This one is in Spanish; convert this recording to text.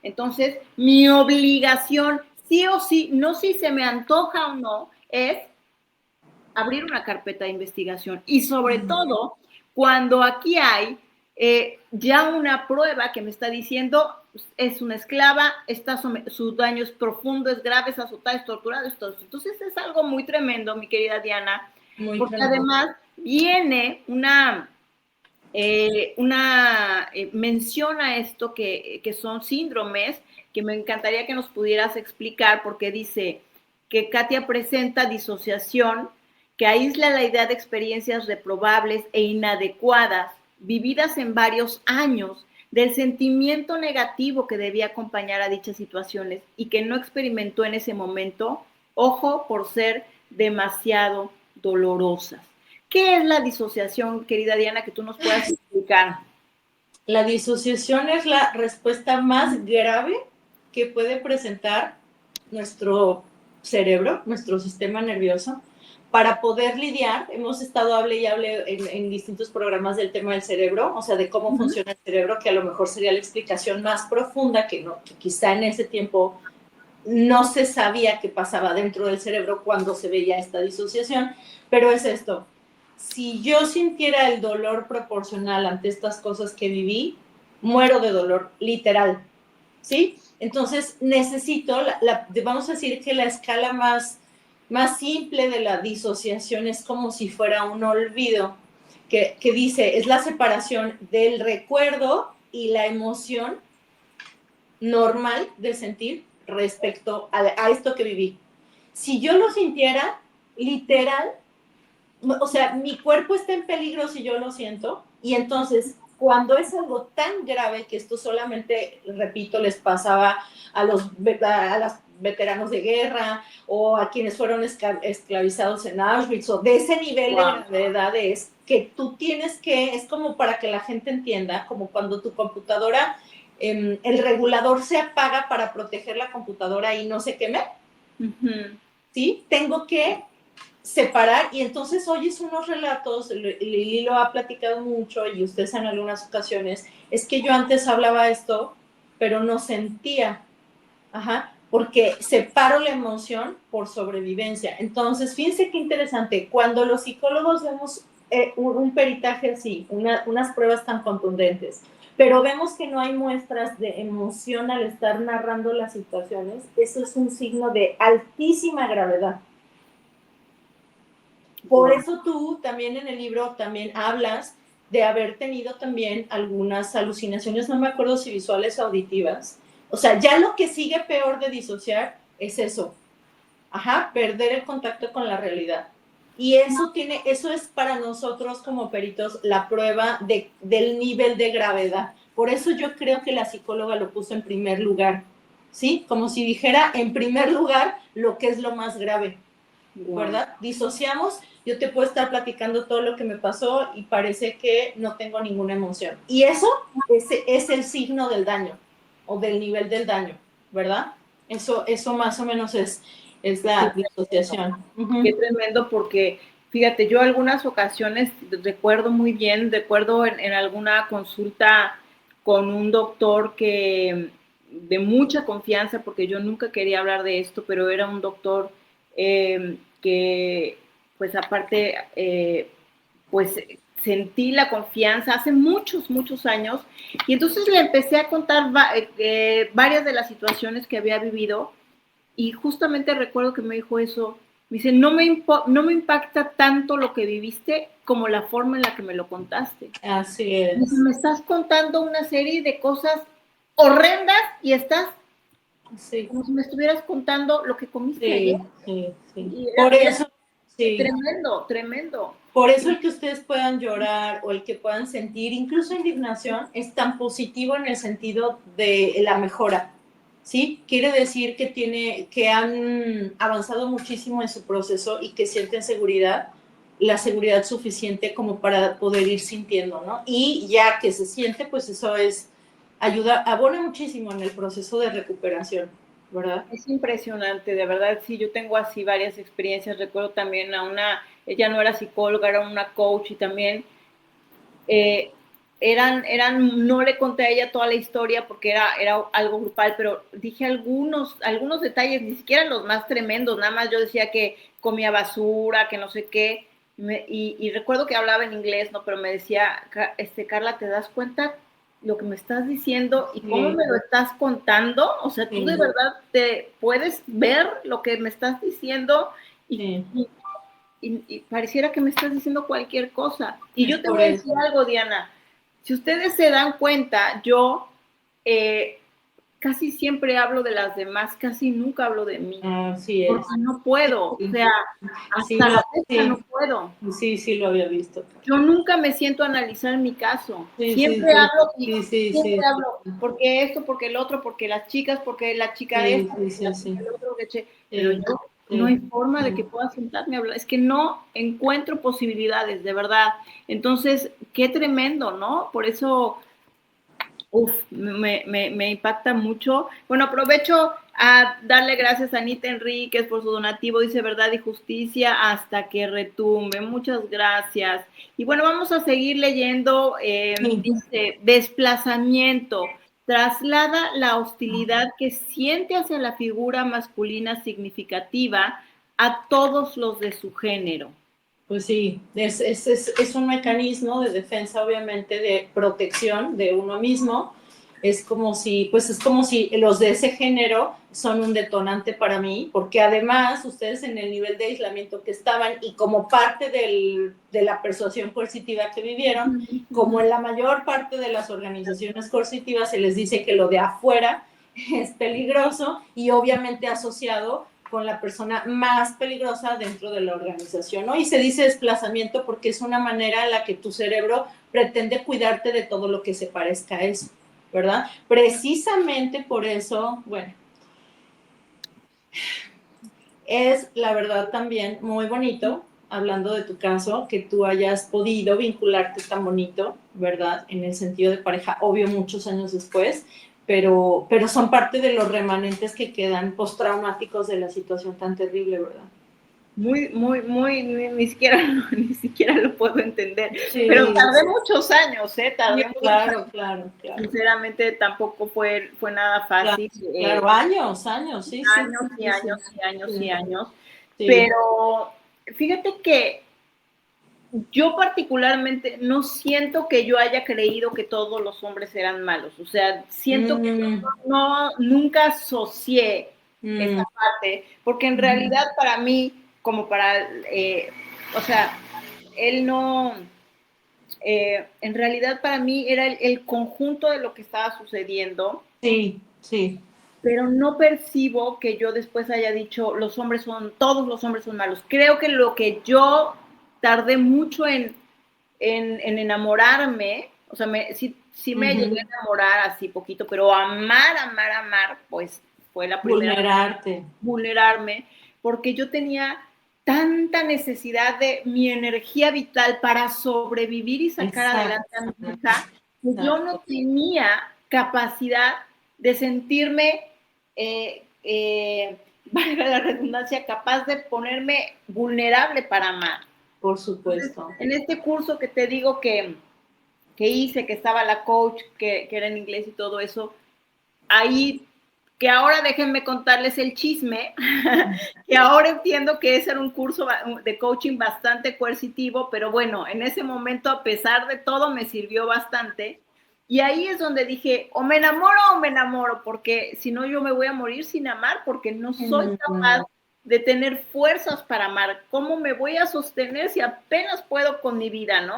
Entonces, mi obligación, sí o sí, no si se me antoja o no, es abrir una carpeta de investigación. Y sobre todo, cuando aquí hay ya una prueba que me está diciendo es una esclava, su daño es profundo, es grave, es azotada, es torturada, es todo. Entonces es algo muy tremendo, mi querida Diana, Muy porque tremendo. además viene una mención a esto que son síndromes, que me encantaría que nos pudieras explicar, porque dice que Katia presenta disociación, que aísla la idea de experiencias reprobables e inadecuadas, vividas en varios años, del sentimiento negativo que debía acompañar a dichas situaciones y que no experimentó en ese momento, ojo, por ser demasiado dolorosas. ¿Qué es la disociación, querida Diana, que tú nos puedas explicar? La disociación es la respuesta más grave que puede presentar nuestro cerebro, nuestro sistema nervioso, para poder lidiar. Hemos estado hable y hable en distintos programas del tema del cerebro, o sea, de cómo funciona el cerebro, que a lo mejor sería la explicación más profunda, que quizá en ese tiempo no se sabía qué pasaba dentro del cerebro cuando se veía esta disociación, pero es esto. Si yo sintiera el dolor proporcional ante estas cosas que viví, muero de dolor, literal, ¿sí? Entonces necesito, vamos a decir que la escala más simple de la disociación es como si fuera un olvido, que dice, es la separación del recuerdo y la emoción normal de sentir respecto a esto que viví. Si yo lo sintiera, literal, o sea, mi cuerpo está en peligro si yo lo siento, y entonces, cuando es algo tan grave, que esto solamente, repito, les pasaba a los veteranos de guerra, o a quienes fueron esclavizados en Auschwitz, o de ese nivel de gravedad, es que tú tienes que, es como para que la gente entienda, como cuando tu computadora, el regulador se apaga para proteger la computadora y no se queme, ¿sí? Tengo que separar, y entonces oyes unos relatos, Lili lo ha platicado mucho y ustedes en algunas ocasiones, es que yo antes hablaba esto, pero no sentía, porque separo la emoción por sobrevivencia. Entonces, fíjense qué interesante, cuando los psicólogos vemos un peritaje así, unas pruebas tan contundentes, pero vemos que no hay muestras de emoción al estar narrando las situaciones, eso es un signo de altísima gravedad. Por eso tú también en el libro también hablas de haber tenido también algunas alucinaciones, no me acuerdo si visuales o auditivas. O sea, ya lo que sigue peor de disociar es eso. Perder el contacto con la realidad. Y eso es para nosotros como peritos la prueba del nivel de gravedad. Por eso yo creo que la psicóloga lo puso en primer lugar, ¿sí? Como si dijera en primer lugar lo que es lo más grave, ¿verdad? Disociamos, yo te puedo estar platicando todo lo que me pasó y parece que no tengo ninguna emoción. Y eso es el signo del daño o del nivel del daño, ¿verdad? Eso más o menos es la disociación. Qué tremendo, porque fíjate, yo algunas ocasiones recuerdo muy bien, recuerdo en alguna consulta con un doctor que de mucha confianza, porque yo nunca quería hablar de esto, pero era un doctor que, pues aparte, pues sentí la confianza hace muchos, muchos años, y entonces le empecé a contar varias de las situaciones que había vivido, y justamente recuerdo que me dijo eso, me dice, no me impacta tanto lo que viviste como la forma en la que me lo contaste. Así es. Dice, me estás contando una serie de cosas horrendas y estás como si me estuvieras contando lo que comiste ayer. Sí. Y Por eso, tremendo, tremendo. Por eso el que ustedes puedan llorar o el que puedan sentir, incluso indignación, es tan positivo en el sentido de la mejora, ¿sí? Quiere decir que han avanzado muchísimo en su proceso y que sienten seguridad, la seguridad suficiente como para poder ir sintiendo, ¿no? Y ya que se siente, pues eso abona muchísimo en el proceso de recuperación, ¿verdad? Es impresionante, de verdad, sí, yo tengo así varias experiencias, recuerdo también ella no era psicóloga, era una coach y también no le conté a ella toda la historia porque era algo grupal, pero dije algunos detalles, ni siquiera los más tremendos, nada más yo decía que comía basura, que no sé qué, y recuerdo que hablaba en inglés, ¿no? Pero me decía, Carla, ¿te das cuenta lo que me estás diciendo y cómo me lo estás contando? O sea, tú de verdad te puedes ver lo que me estás diciendo y pareciera que me estás diciendo cualquier cosa. Y yo te voy a decir algo, Diana. Si ustedes se dan cuenta, yo casi siempre hablo de las demás, casi nunca hablo de mí. Así es. Porque no puedo, o sea, hasta la fecha no puedo. Sí, lo había visto. Yo nunca me siento a analizar mi caso. Siempre hablo siempre hablo, porque esto, porque el otro, porque las chicas, porque la chica de esto, porque el otro, pero yo no hay forma de que pueda sentarme a hablar. Es que no encuentro posibilidades, de verdad. Entonces, qué tremendo, ¿no? Por eso, me impacta mucho. Bueno, aprovecho a darle gracias a Anita Enríquez por su donativo. Dice verdad y justicia hasta que retumbe. Muchas gracias. Y bueno, vamos a seguir leyendo. Dice, desplazamiento. Traslada la hostilidad que siente hacia la figura masculina significativa a todos los de su género. Pues sí, es un mecanismo de defensa, obviamente, de protección de uno mismo. Es como si los de ese género son un detonante para mí, porque además ustedes en el nivel de aislamiento que estaban y como parte de la persuasión coercitiva que vivieron, como en la mayor parte de las organizaciones coercitivas se les dice que lo de afuera es peligroso y obviamente asociado con la persona más peligrosa dentro de la organización, ¿no? Y se dice desplazamiento porque es una manera en la que tu cerebro pretende cuidarte de todo lo que se parezca a eso, ¿verdad? Precisamente por eso, bueno, es la verdad también muy bonito, hablando de tu caso, que tú hayas podido vincularte tan bonito, ¿verdad? En el sentido de pareja, obvio, muchos años después, pero son parte de los remanentes que quedan postraumáticos de la situación tan terrible, ¿verdad? Muy, ni siquiera lo puedo entender. Sí. Pero tardé muchos años, tardé muchos años. Claro. Sinceramente tampoco fue nada fácil. Claro, años, sí. Años. Sí. Pero fíjate que yo particularmente no siento que yo haya creído que todos los hombres eran malos. O sea, siento que nunca asocié esa parte, porque en realidad para mí, como para, o sea, él no, en realidad para mí era el conjunto de lo que estaba sucediendo. Sí. Pero no percibo que yo después haya dicho, todos los hombres son malos. Creo que lo que yo tardé mucho en enamorarme, o sea, sí me llegué a enamorar así poquito, pero amar, pues fue la primera. Vulnerarme, porque yo tenía tanta necesidad de mi energía vital para sobrevivir y sacar adelante a mi hija, que yo no tenía capacidad de sentirme, valga la redundancia, capaz de ponerme vulnerable para amar. Por supuesto. Entonces, en este curso que te digo que hice, que estaba la coach, que era en inglés y todo eso, ahí, que ahora déjenme contarles el chisme, que ahora entiendo que ese era un curso de coaching bastante coercitivo, pero bueno, en ese momento, a pesar de todo, me sirvió bastante. Y ahí es donde dije, o me enamoro, porque si no yo me voy a morir sin amar, porque no soy capaz de tener fuerzas para amar. ¿Cómo me voy a sostener si apenas puedo con mi vida, no?